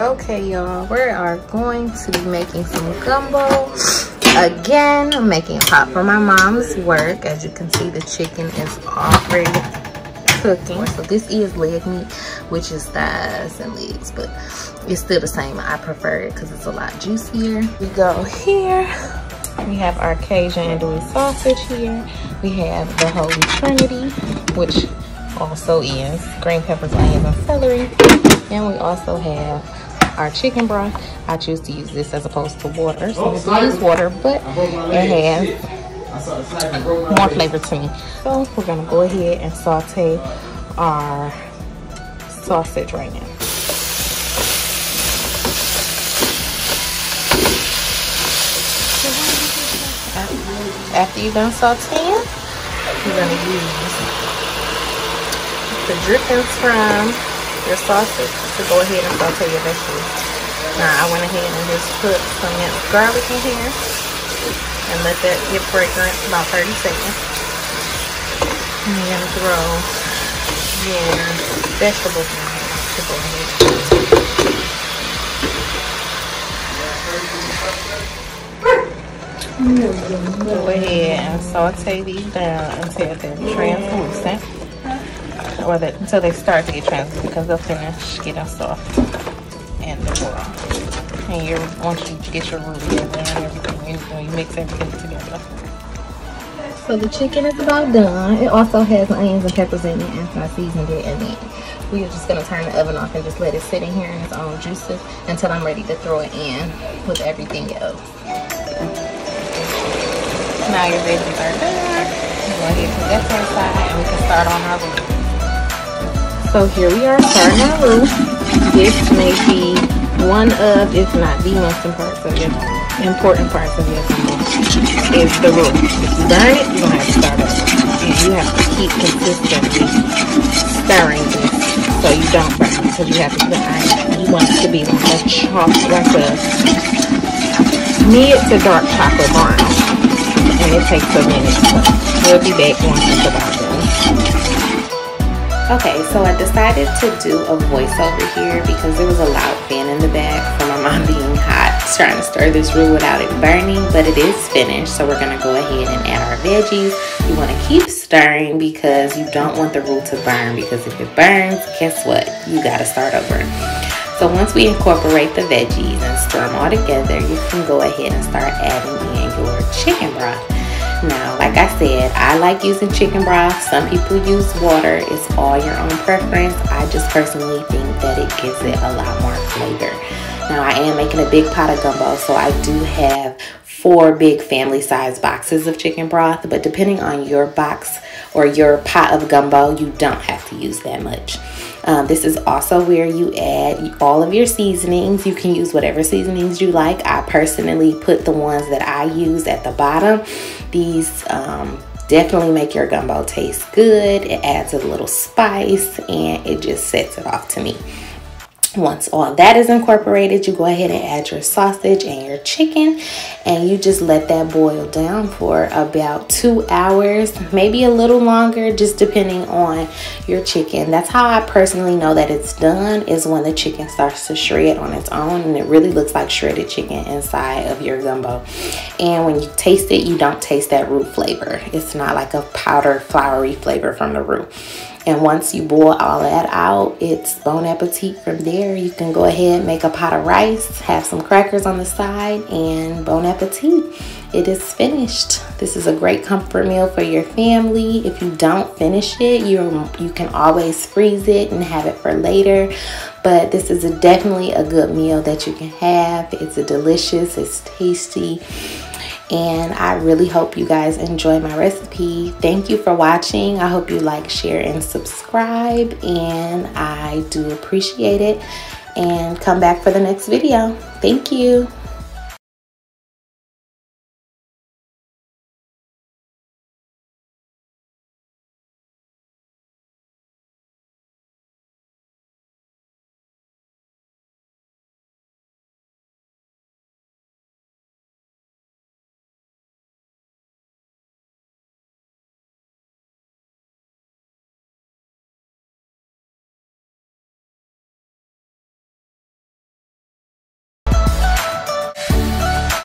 Okay, y'all, we are going to be making some gumbo. Again, I'm making a pot for my mom's work. As you can see, the chicken is already cooking. So this is leg meat, which is thighs and legs, but it's still the same. I prefer it because it's a lot juicier. We go here. We have our Cajun andouille sausage here. We have the Holy Trinity, which also is green peppers, onions, and celery. And we also have our chicken broth. I choose to use this as opposed to water. So we use water, but it has more flavor to me. So we're gonna go ahead and saute our sausage right now. After you're done sauteing, you're gonna use the drippings from your sausage to go ahead and saute your vegetables. Now I went ahead and just put some minced garlic in here and let that get fragrant about 30 seconds. And you're gonna throw your vegetables in here to go ahead. Go ahead and saute these down until they're translucent, or until they start to get translucent, because they'll finish getting soft and raw. And once you get your roux together and everything, you mix everything together. So the chicken is about done. It also has onions and peppers in it after I seasoned it, and then we are just gonna turn the oven off and just let it sit in here in its own juices until I'm ready to throw it in with everything else. Now your veggies are done. Go ahead and put that to the side and we can start on our roux. So here we are starting our roux. This may be one of, if not the most important parts of your gumbo, is the roux. If you burn it, you're gonna have to start over. And you have to keep consistently stirring this so you don't burn it, because you have to put iron. You want it to be like a mid to dark chocolate brown. And it takes a minute, so we'll be back once it's about done. Okay, so I decided to do a voiceover here because there was a loud fan in the back from my mom being hot, trying to stir this roux without it burning, but it is finished. So we're gonna go ahead and add our veggies. You wanna keep stirring because you don't want the roux to burn, because if it burns, guess what? You gotta start over. So once we incorporate the veggies and stir them all together, you can go ahead and start adding in your chicken broth. Now, like I said, I like using chicken broth. Some people use water. It's all your own preference. I just personally think that it gives it a lot more flavor. Now, I am making a big pot of gumbo, so I do have 4 big family size boxes of chicken broth, but depending on your box or your pot of gumbo, you don't have to use that much. This is also where you add all of your seasonings. You can use whatever seasonings you like. I personally put the ones that I use at the bottom. These definitely make your gumbo taste good. It adds a little spice and it just sets it off to me. Once all that is incorporated, you go ahead and add your sausage and your chicken, and you just let that boil down for about 2 hours, maybe a little longer, just depending on your chicken. That's how I personally know that it's done, is when the chicken starts to shred on its own and it really looks like shredded chicken inside of your gumbo. And when you taste it, you don't taste that roux flavor. It's not like a powdered floury flavor from the roux. And once you boil all that out, it's bon appetit from there. You can go ahead, make a pot of rice, have some crackers on the side, and bon appetit. It is finished. This is a great comfort meal for your family. If you don't finish it, you can always freeze it and have it for later. But this is definitely a good meal that you can have. It's delicious, it's tasty. And I really hope you guys enjoy my recipe. Thank you for watching. I hope you like, share, and subscribe. And I do appreciate it. And come back for the next video. Thank you.